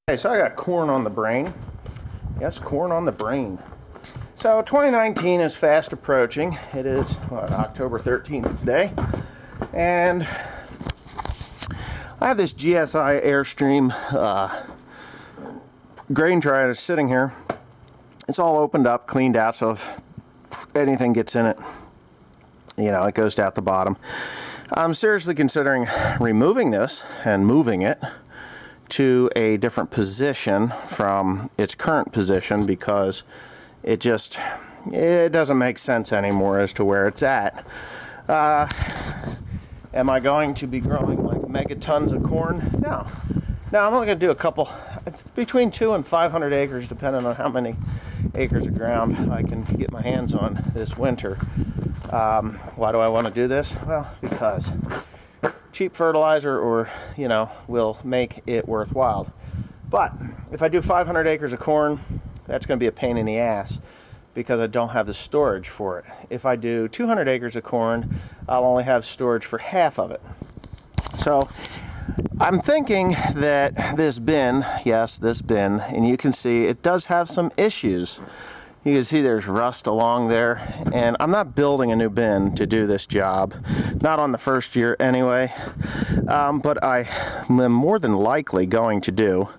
Okay, so I got corn on the brain. Yes, corn on the brain. So 2019 is fast approaching. It is October 13th today. And I have this GSI Airstream grain dryer that's sitting here. It's all opened up, cleaned out, so if anything gets in it, you know, it goes out the bottom. I'm seriously considering removing this and moving it to a different position from its current position because it doesn't make sense anymore as to where it's at. Am I going to be growing like megatons of corn? No. I'm only going to do a couple. It's between 200 and 500 acres, depending on how many acres of ground I can get my hands on this winter. Why do I want to do this? Well, because cheap fertilizer will make it worthwhile. But if I do 500 acres of corn, that's going to be a pain in the ass because I don't have the storage for it. If I do 200 acres of corn, I'll only have storage for half of it. So I'm thinking that this bin, and you can see it does have some issues. You can see there's rust along there, and I'm not building a new bin to do this job, not on the first year anyway. But I am more than likely going to do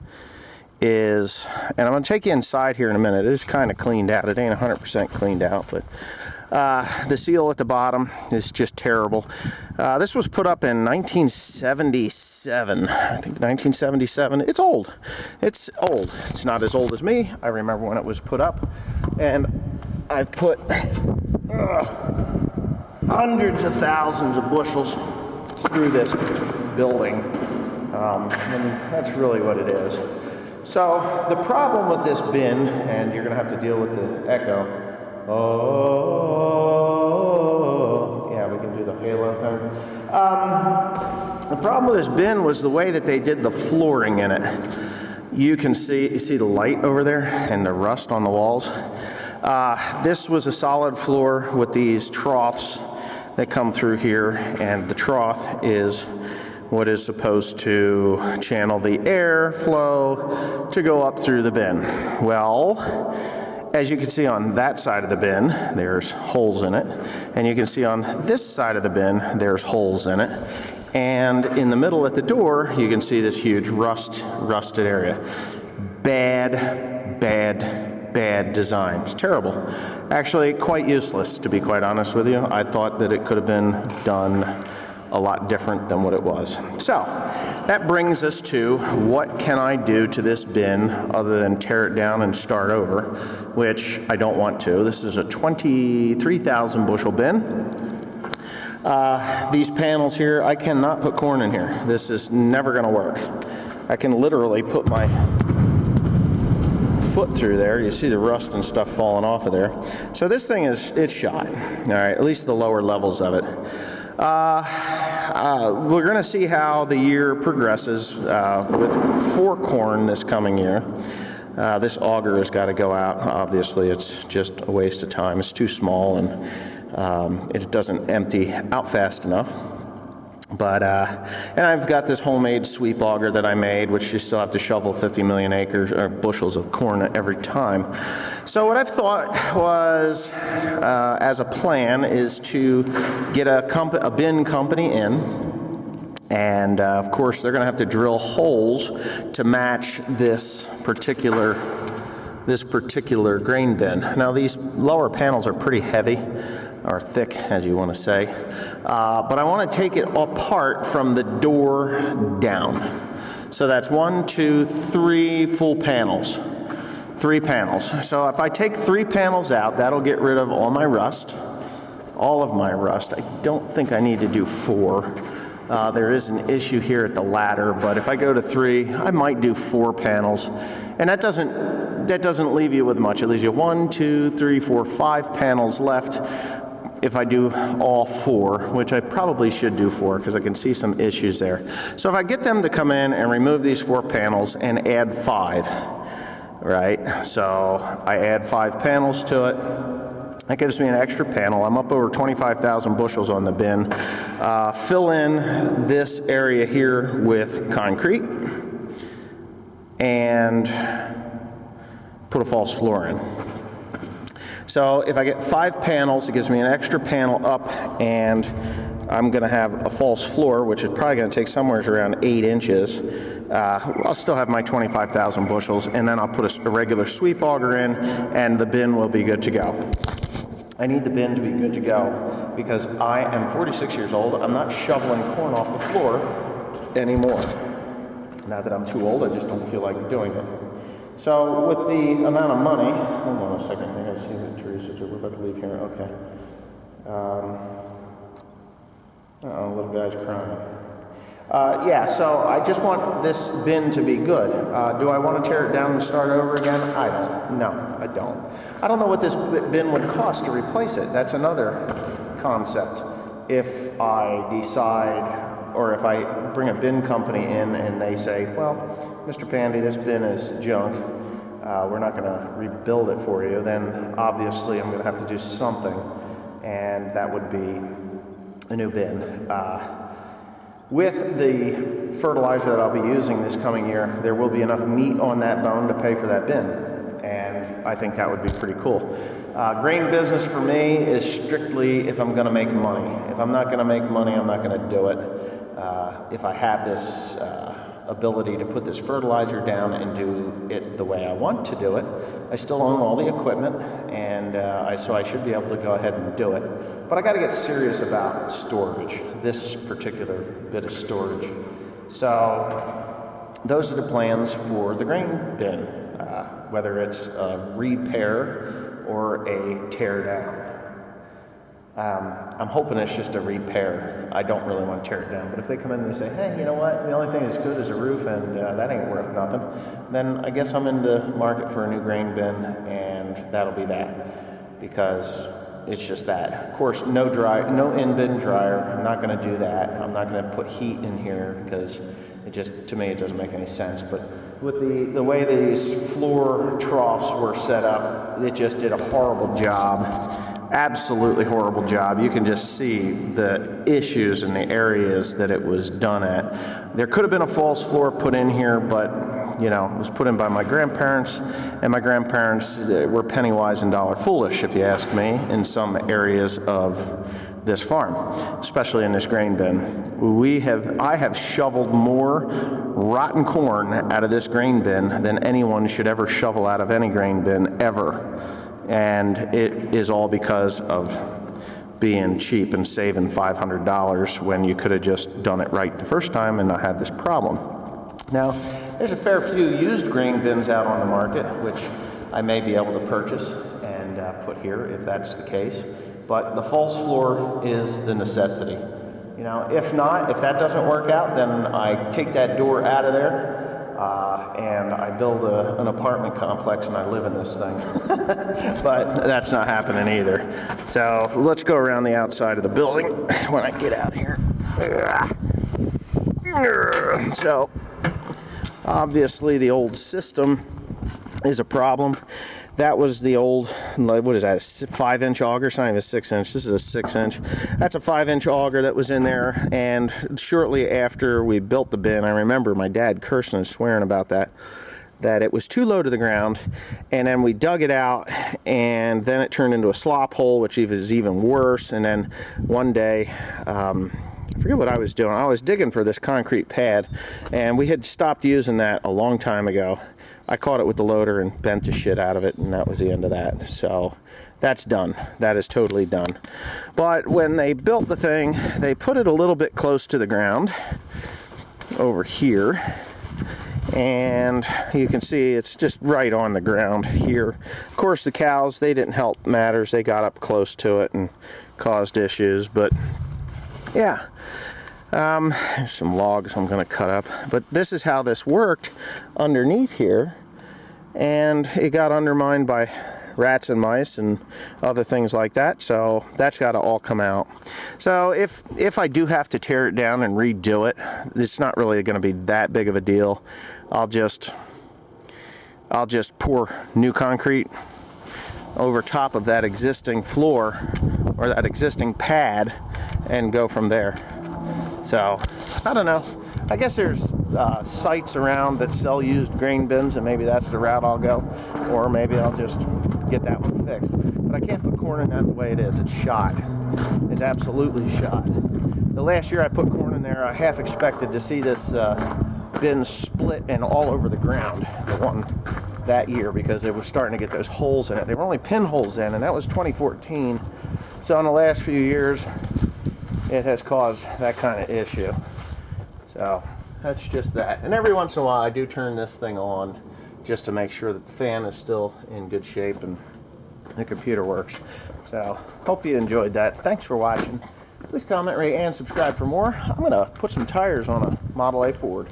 is, and I'm going to take you inside here in a minute. It is kind of cleaned out. It ain't 100% cleaned out, but the seal at the bottom is just terrible. This was put up in 1977. I think 1977. It's old. It's old. It's not as old as me. I remember when it was put up. And I've put hundreds of thousands of bushels through this building. And that's really what it is. So the problem with this bin, and you're going to have to deal with the echo. Oh, yeah, we can do the halo thing. The problem with this bin was the way that they did the flooring in it. You see the light over there and the rust on the walls. This was a solid floor with these troughs that come through here, and the trough is what is supposed to channel the air flow to go up through the bin. Well, as you can see on that side of the bin, there's holes in it. And you can see on this side of the bin, there's holes in it. And in the middle at the door, you can see this huge rusted area. Bad design. It's terrible. Actually, quite useless, to be quite honest with you. I thought that it could have been done a lot different than what it was. So, that brings us to what can I do to this bin other than tear it down and start over, which I don't want to. This is a 23,000 bushel bin. These panels here, I cannot put corn in here. This is never going to work. I can literally put my foot through there. You see the rust and stuff falling off of there. So this thing it's shot. All right, at least the lower levels of it. We're going to see how the year progresses with for corn this coming year. This auger has got to go out. Obviously, it's just a waste of time. It's too small and it doesn't empty out fast enough. But and I've got this homemade sweep auger that I made, which you still have to shovel 50 million acres or bushels of corn every time. So what I've thought was, as a plan, is to get a bin company in, and of course they're going to have to drill holes to match this particular grain bin. Now these lower panels are pretty heavy, or thick, as you want to say. But I want to take it apart from the door down. So that's 1, 2, 3 full panels. 3 panels. So if I take 3 panels out, that'll get rid of all of my rust. I don't think I need to do 4. There is an issue here at the ladder, but if I go to 3, I might do 4 panels. And that doesn't leave you with much. It leaves you 1, 2, 3, 4, 5 panels left. If I do all 4, which I probably should do 4 because I can see some issues there. So if I get them to come in and remove these 4 panels and add 5, right? So I add 5 panels to it. That gives me an extra panel. I'm up over 25,000 bushels on the bin. Fill in this area here with concrete. and put a false floor in. So if I get 5 panels, it gives me an extra panel up, and I'm going to have a false floor, which is probably going to take somewhere around 8 inches. I'll still have my 25,000 bushels, and then I'll put a regular sweep auger in, and the bin will be good to go. I need the bin to be good to go because I am 46 years old. I'm not shoveling corn off the floor anymore. Not that I'm too old, I just don't feel like doing it. So with the amount of money, hold on a second, I gotta see what Teresa, we're about to leave here, okay. Uh-oh, little guy's crying. Yeah, so I just want this bin to be good. Do I want to tear it down and start over again? I don't. No, I don't. I don't know what this bin would cost to replace it. That's another concept. If I decide, or if I bring a bin company in and they say, well, Mr. Pandy, this bin is junk, we're not going to rebuild it for you, then obviously I'm going to have to do something, and that would be a new bin. With the fertilizer that I'll be using this coming year, there will be enough meat on that bone to pay for that bin, and I think that would be pretty cool. Grain business for me is strictly if I'm going to make money. If I'm not going to make money, I'm not going to do it. If I have this ability to put this fertilizer down and do it the way I want to do it, I still own all the equipment, and so I should be able to go ahead and do it. But I got to get serious about storage, this particular bit of storage. So those are the plans for the grain bin, whether it's a repair or a tear down. I'm hoping it's just a repair. I don't really want to tear it down, but if they come in and they say, hey, you know what, the only thing that's good is a roof, and that ain't worth nothing, then I guess I'm in the market for a new grain bin, and that'll be that, because it's just that. Of course, no in-bin dryer. I'm not going to do that. I'm not going to put heat in here because it just, to me, it doesn't make any sense. But with the way these floor troughs were set up, it just did a horrible job. Absolutely horrible job. You can just see the issues in the areas that it was done at. There could have been a false floor put in here, but you know, it was put in by my grandparents, and my grandparents were penny wise and dollar foolish, if you ask me, in some areas of this farm, especially in this grain bin. I have shoveled more rotten corn out of this grain bin than anyone should ever shovel out of any grain bin ever. And it is all because of being cheap and saving $500 when you could have just done it right the first time and not had this problem. Now, there's a fair few used grain bins out on the market, which I may be able to purchase and put here if that's the case. But the false floor is the necessity. You know, if not, if that doesn't work out, then I take that door out of there and I build an apartment complex and I live in this thing. But that's not happening either. So let's go around the outside of the building when I get out here. So obviously the old system is a problem. That was the old, what is that, a 5-inch auger? It's not even a 6-inch. This is a 6-inch. That's a 5-inch auger that was in there, and shortly after we built the bin, I remember my dad cursing and swearing about that it was too low to the ground, and then we dug it out, and then it turned into a slop hole, which is even worse. And then one day, I forget what I was doing. I was digging for this concrete pad, and we had stopped using that a long time ago. I caught it with the loader and bent the shit out of it, and that was the end of that. So that's done. That is totally done. But when they built the thing, they put it a little bit close to the ground over here, and you can see it's just right on the ground here. Of course, the cows, they didn't help matters. They got up close to it and caused issues, but yeah. There's some logs I'm going to cut up, but this is how this worked underneath here, and it got undermined by rats and mice and other things like that, so that's got to all come out. So if I do have to tear it down and redo it, it's not really going to be that big of a deal. I'll just pour new concrete over top of that existing floor or that existing pad and go from there. So, I don't know. I guess there's sites around that sell used grain bins, and maybe that's the route I'll go, or maybe I'll just get that one fixed. But I can't put corn in that the way it is. It's shot. It's absolutely shot. The last year I put corn in there, I half expected to see this bin split and all over the ground, the one that year, because it was starting to get those holes in it. They were only pinholes in, and that was 2014. So in the last few years, it has caused that kind of issue. So that's just that. And every once in a while I do turn this thing on just to make sure that the fan is still in good shape and the computer works. So hope you enjoyed that. Thanks for watching. Please comment, rate, and subscribe for more. I'm going to put some tires on a Model A Ford.